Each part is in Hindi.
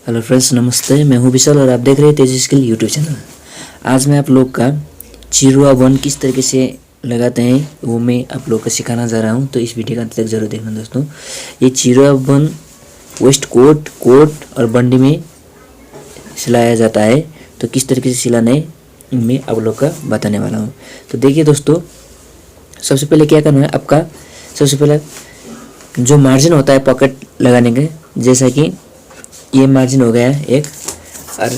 हेलो फ्रेंड्स, नमस्ते। मैं हूं विशाल और आप देख रहे हैं तेजी स्किल यूट्यूब चैनल। आज मैं आप लोग का चिरुआ बन किस तरीके से लगाते हैं वो मैं आप लोग को सिखाना जा रहा हूं, तो इस वीडियो का अंत तक जरूर देखना दोस्तों। ये चिरुआ बन वेस्ट कोट, कोट और बंडी में सिलाया जाता है, तो किस तरीके से सिलाना है मैं आप लोग का बताने वाला हूँ। तो देखिए दोस्तों, सबसे पहले क्या करना है आपका, सबसे पहले जो मार्जिन होता है पॉकेट लगाने के, जैसा कि ये मार्जिन हो गया एक और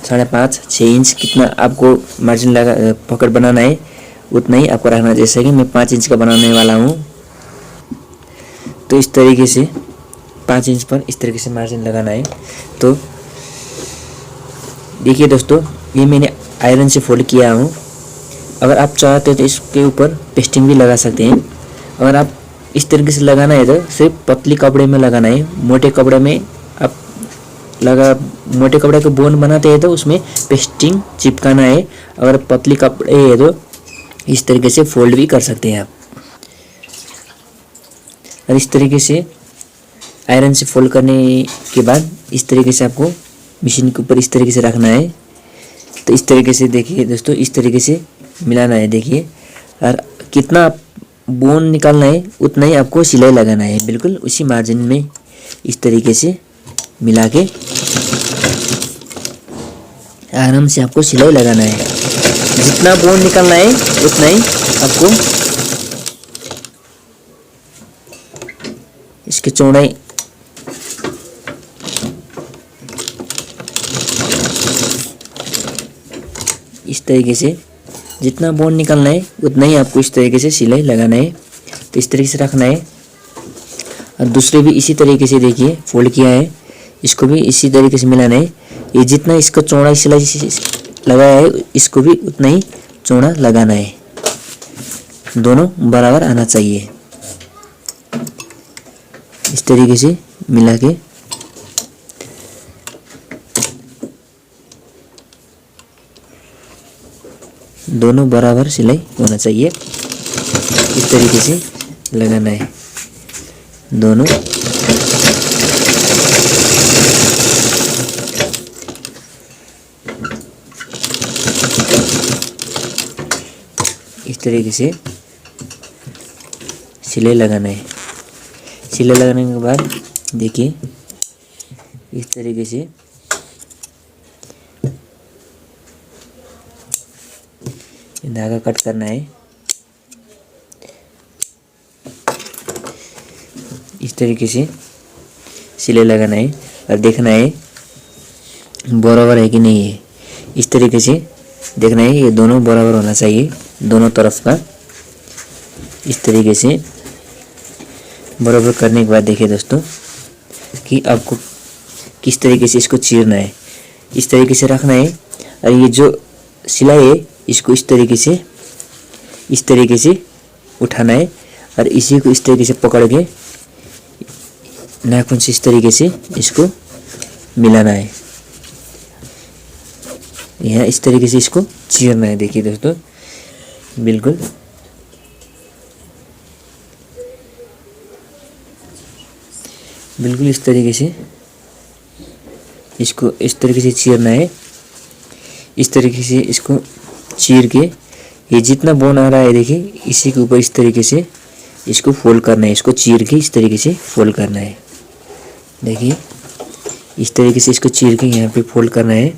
5.5-6 इंच, कितना आपको मार्जिन लगा पॉकेट बनाना है उतना ही आपको रखना है। जैसे कि मैं 5 इंच का बनाने वाला हूँ, तो इस तरीके से 5 इंच पर इस तरीके से मार्जिन लगाना है। तो देखिए दोस्तों, ये मैंने आयरन से फोल्ड किया हूँ। अगर आप चाहते हो तो इसके ऊपर पेस्टिंग भी लगा सकते हैं। अगर आप इस तरीके से लगाना है तो सिर्फ पतली कपड़े में लगाना है। मोटे कपड़े में आप मोटे कपड़े का बोन बनाते हैं तो उसमें पेस्टिंग चिपकाना है। अगर पतली कपड़े है तो इस तरीके से फोल्ड भी कर सकते हैं आप। और इस तरीके से आयरन से फोल्ड करने के बाद इस तरीके से आपको मशीन के ऊपर इस तरीके से रखना है। तो इस तरीके से देखिए दोस्तों, इस तरीके से मिलाना है। देखिए, और कितना बोन निकालना है उतना ही आपको सिलाई लगाना है, बिल्कुल उसी मार्जिन में इस तरीके से मिला के आराम से आपको सिलाई लगाना है। जितना बोन निकालना है उतना ही आपको इसकी चौड़ाई इस तरीके से, जितना बोन निकालना है उतना ही आपको इस तरीके से सिलाई लगाना है। तो इस तरीके से रखना है। और दूसरे भी इसी तरीके से देखिए फोल्ड किया है, इसको भी इसी तरीके से मिलाना है। ये जितना इसका चौड़ा सिलाई लगाया है इसको भी उतना ही चौड़ा लगाना है। दोनों बराबर आना चाहिए। इस तरीके से मिला के दोनों बराबर सिलाई होना चाहिए। इस तरीके से लगाना है दोनों। इस तरीके से सिलाई लगाना है। सिलाई लगाने के बाद देखिए इस तरीके से धागा कट करना है। इस तरीके से सिलाई लगाना है और देखना है बराबर है कि नहीं है। इस तरीके से देखना है, ये दोनों बराबर होना चाहिए दोनों तरफ का। इस तरीके से बराबर करने के बाद देखिए दोस्तों कि आपको किस तरीके से इसको चीरना है। इस तरीके से रखना है और ये जो सिलाई है इसको इस तरीके से उठाना है और इसी को इस तरीके से पकड़ के नाखून से इस तरीके से इसको मिलाना है। यहाँ इस तरीके से इसको चीरना है। देखिए दोस्तों, बिल्कुल इस तरीके से इसको इस तरीके से चीरना है। इस तरीके से इसको चीर के ये जितना बोन आ रहा है देखिए इसी के ऊपर इस तरीके से इसको फोल्ड करना है। इसको चीर के इस तरीके से फोल्ड करना है। देखिए इस तरीके से इसको चीर के यहाँ पे फोल्ड करना है।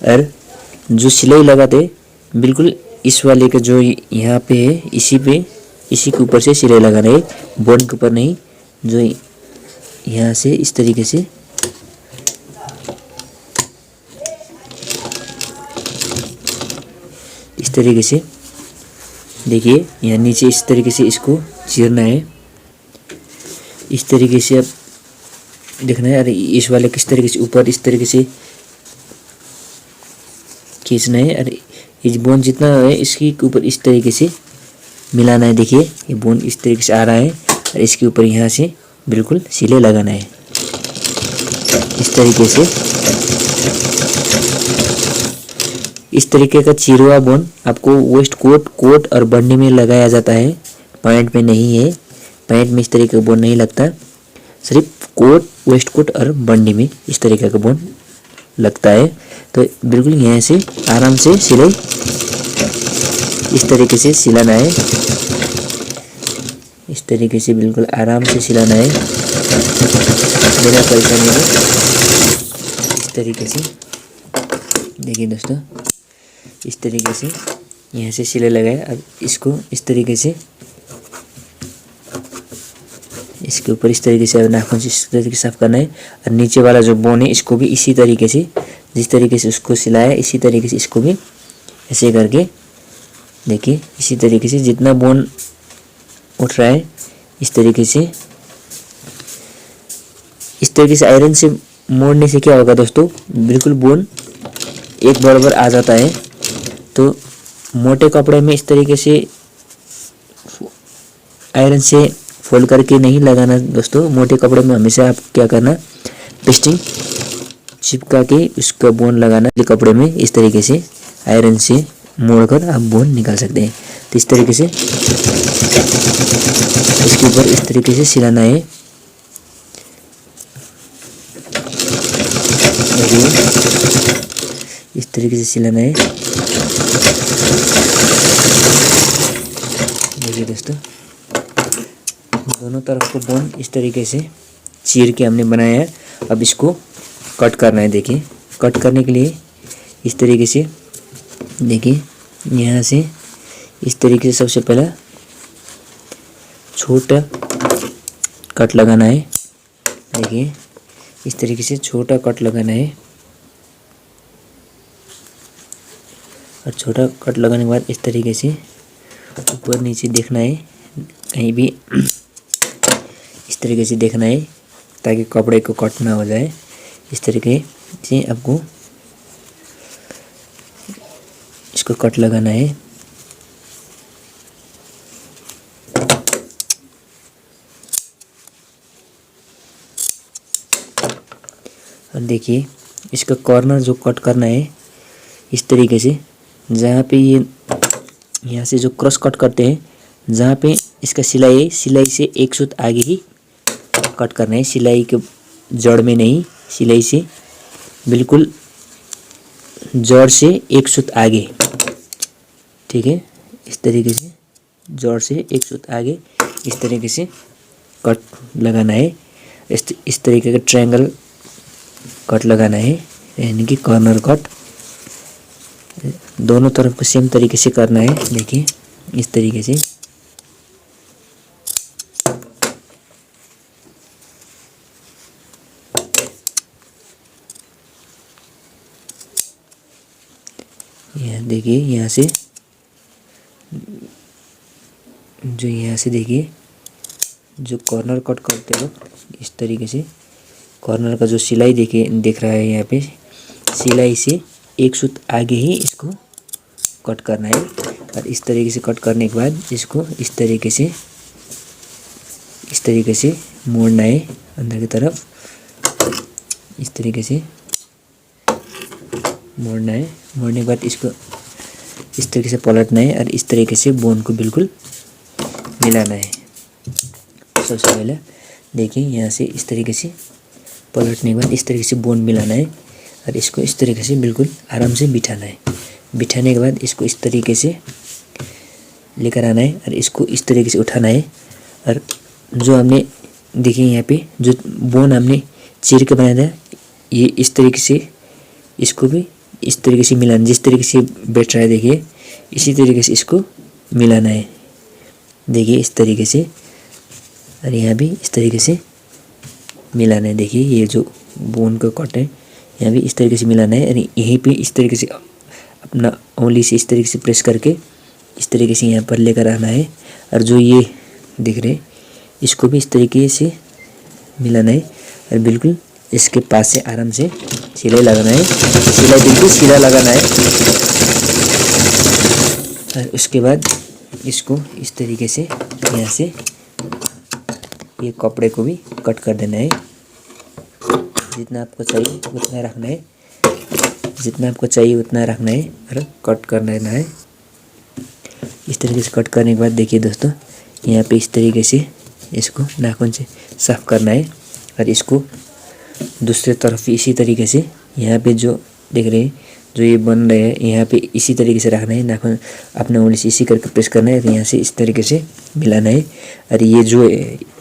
और जो सिलाई लगाते बिल्कुल इस वाले का जो यहाँ पे है इसी के ऊपर से सिलाई लगाना है, बोन के ऊपर नहीं। जो यहाँ से इस तरीके से देखिए यहाँ नीचे इस तरीके से इसको चीरना है। इस तरीके से अब देखना है। अरे इस वाले किस तरीके से ऊपर इस तरीके से खींचना है। अरे ये बोन जितना है इसके ऊपर इस तरीके से मिलाना है। देखिए ये बोन इस तरीके से आ रहा है और इसके ऊपर यहाँ से बिल्कुल सिलाई लगाना है। इस तरीके का चिरुआ बोन आपको वेस्ट कोट, कोट और बंडी में लगाया जाता है, पैंट में नहीं है। पैंट में इस तरीके का बोन नहीं लगता। सिर्फ कोट, वेस्ट कोट और बंडी में इस तरीके का बोन लगता है। तो बिल्कुल यहाँ से आराम से सिलाई इस तरीके से सिलाना है, इस तरीके से बिल्कुल आराम से सिलाना है बिना परेशानी में। इस तरीके से देखिए दोस्तों, इस तरीके से यहाँ से सिलाई लगाए। अब इसको इस तरीके से इसके ऊपर इस तरीके से नाखून से इस तरीके से साफ करना है। और नीचे वाला जो बोन है इसको भी इसी तरीके से, जिस तरीके से उसको सिलाया इसी तरीके से इसको भी ऐसे करके देखिए, इसी तरीके से जितना बोन उठ रहा है इस तरीके से आयरन से मोड़ने से क्या होगा दोस्तों, बिल्कुल बोन एक बराबर आ जाता है। तो मोटे कपड़े में इस तरीके से आयरन से फोल्ड करके नहीं लगाना दोस्तों। मोटे कपड़े में हमेशा आप क्या करना, पेस्टिंग चिपका के उसका बोन लगाना कपड़े में। इस तरीके से आयरन से मोड़कर आप बोन निकाल सकते हैं। तो इस तरीके से इसके ऊपर इस तरीके से सिलाना है। इस तरीके से सिलाना है। देखिए दोस्तों, दोनों तरफ को बोन इस तरीके से चीर के हमने बनाया है। अब इसको कट करना है। देखिए, कट करने के लिए इस तरीके से देखिए, यहाँ से इस तरीके से सबसे पहला छोटा कट लगाना है। देखिए, इस तरीके से छोटा कट लगाना है। और छोटा कट लगाने के बाद इस तरीके से ऊपर नीचे देखना है, कहीं भी इस तरीके से देखना है ताकि कपड़े को कट ना हो जाए। इस तरीके से आपको इसको कट लगाना है। और देखिए, इसका कॉर्नर जो कट करना है इस तरीके से, जहाँ पे ये यहाँ से जो क्रॉस कट करते हैं, जहाँ पे इसका सिलाई है, सिलाई से एक सूत आगे ही कट करना है। सिलाई के जड़ में नहीं, सिलाई से बिल्कुल जड़ से एक सूत आगे। ठीक है, इस तरीके से जड़ से एक सूत आगे इस तरीके से कट लगाना है। इस तरीके का ट्रायंगल कट लगाना है, यानी कि कॉर्नर कट। दोनों तरफ को सेम तरीके से करना है। देखिए, इस तरीके से यहाँ देखिए, यहाँ से जो यहाँ से देखिए, जो कॉर्नर कट करते वक्त इस तरीके से कॉर्नर का जो सिलाई देखिए दिख रहा है, यहाँ पे सिलाई से एक सूत आगे ही इसको कट करना है। और इस तरीके से कट करने के बाद इसको इस तरीके से मोड़ना है अंदर की तरफ। इस तरीके से मोड़ना है। मोड़ने के बाद इसको इस तरीके से पलटना है और इस तरीके से बोन को बिल्कुल मिलाना है। सबसे पहले देखिए, यहाँ से इस तरीके से पलटने के बाद इस तरीके से बोन मिलाना है और इसको इस तरीके से बिल्कुल आराम से बिठाना है। बिठाने के बाद इसको इस तरीके से लेकर आना है और इसको इस तरीके से उठाना है। और जो हमने देखिए यहाँ पे जो बोन हमने चीर के बनाया था, ये इस तरीके से इसको भी इस तरीके से मिलाना। जिस तरीके से बैठ रहा है देखिए, इसी तरीके से इसको मिलाना है। देखिए, इस तरीके से, और यहाँ भी इस तरीके से मिलाना है। देखिए, ये जो बोन का कट है यहाँ भी इस तरीके से मिलाना है। और यहीं पे इस तरीके से अपना उंगली से इस तरीके से प्रेस करके इस तरीके से यहाँ पर लेकर आना है। और जो ये दिख रहे इसको भी इस तरीके से मिलाना है और बिल्कुल इसके पास से आराम से सिलाई लगाना है। सिलाई बिल्कुल सीधा लगाना है। और उसके बाद इसको इस तरीके से यहाँ से ये कपड़े को भी कट कर देना है। जितना आपको चाहिए उतना रखना है, जितना आपको चाहिए उतना रखना है और कट कर लेना है। इस तरीके से कट करने के बाद देखिए दोस्तों, यहाँ पे इस तरीके से इसको नाखून से साफ करना है। और इसको दूसरे तरफ इसी तरीके से यहाँ पे जो देख रहे हैं जो ये बन रहे हैं यहाँ पे इसी तरीके से रखना है, नाखून अपने उंगली से इसी करके प्रेस करना है, तो यहाँ से इस तरीके से मिलाना है। और ये जो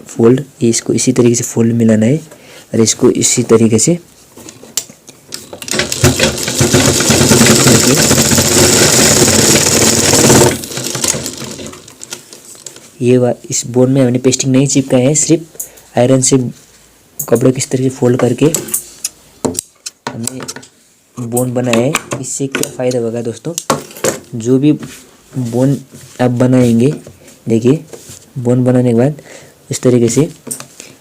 फोल्ड ये इसको इसी तरीके से फोल्ड मिलाना है और इसको इसी तरीके से ये इस बोर्ड में हमने पेस्टिंग नहीं चिपकाया है, सिर्फ आयरन से कपड़े किस तरह से फोल्ड करके हमने बोन बनाया है। इससे क्या फ़ायदा होगा दोस्तों, जो भी बोन आप बनाएंगे, देखिए बोन बनाने के बाद इस तरीके से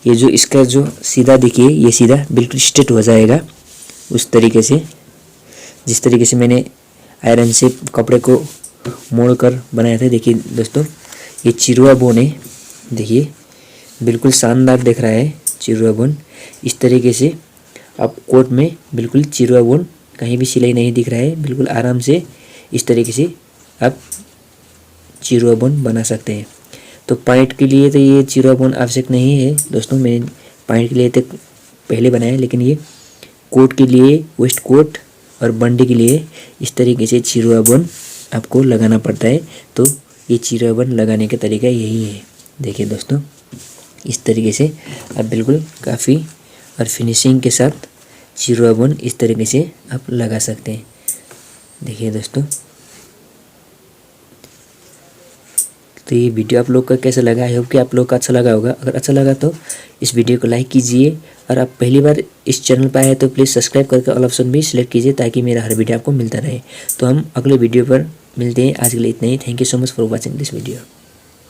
ये जो इसका जो सीधा देखिए ये सीधा बिल्कुल स्ट्रेट हो जाएगा उस तरीके से, जिस तरीके से मैंने आयरन से कपड़े को मोड़ कर बनाया था। देखिए दोस्तों ये चिरुआ बोन है, देखिए बिल्कुल शानदार दिख रहा है चिरुआ बोन। इस तरीके से आप कोट में बिल्कुल चिरुआ बोन, कहीं भी सिलाई नहीं दिख रहा है, बिल्कुल आराम से इस तरीके से आप चिरुआ बोन बना सकते हैं। तो पॉइंट के लिए तो ये चिरुआ बोन आवश्यक नहीं है दोस्तों, मैंने पॉइंट के लिए तो पहले बनाया, लेकिन ये कोट के लिए, वेस्ट कोट और बंडी के लिए इस तरीके से चिरुआ बोन आपको लगाना पड़ता है। तो ये चिरुआ बोन लगाने का तरीका यही है। देखिए दोस्तों इस तरीके से आप बिल्कुल काफ़ी और फिनिशिंग के साथ चिरुआ बोन इस तरीके से आप लगा सकते हैं। देखिए दोस्तों तो ये वीडियो आप लोग का कैसा लगा, आई होप कि आप लोग का अच्छा लगा होगा। अगर अच्छा लगा तो इस वीडियो को लाइक कीजिए, और आप पहली बार इस चैनल पर आए तो प्लीज़ सब्सक्राइब करके ऑल ऑप्शन भी सिलेक्ट कीजिए, ताकि मेरा हर वीडियो आपको मिलता रहे। तो हम अगले वीडियो पर मिलते हैं, आज के लिए इतना ही। Thank you so much for watching this video.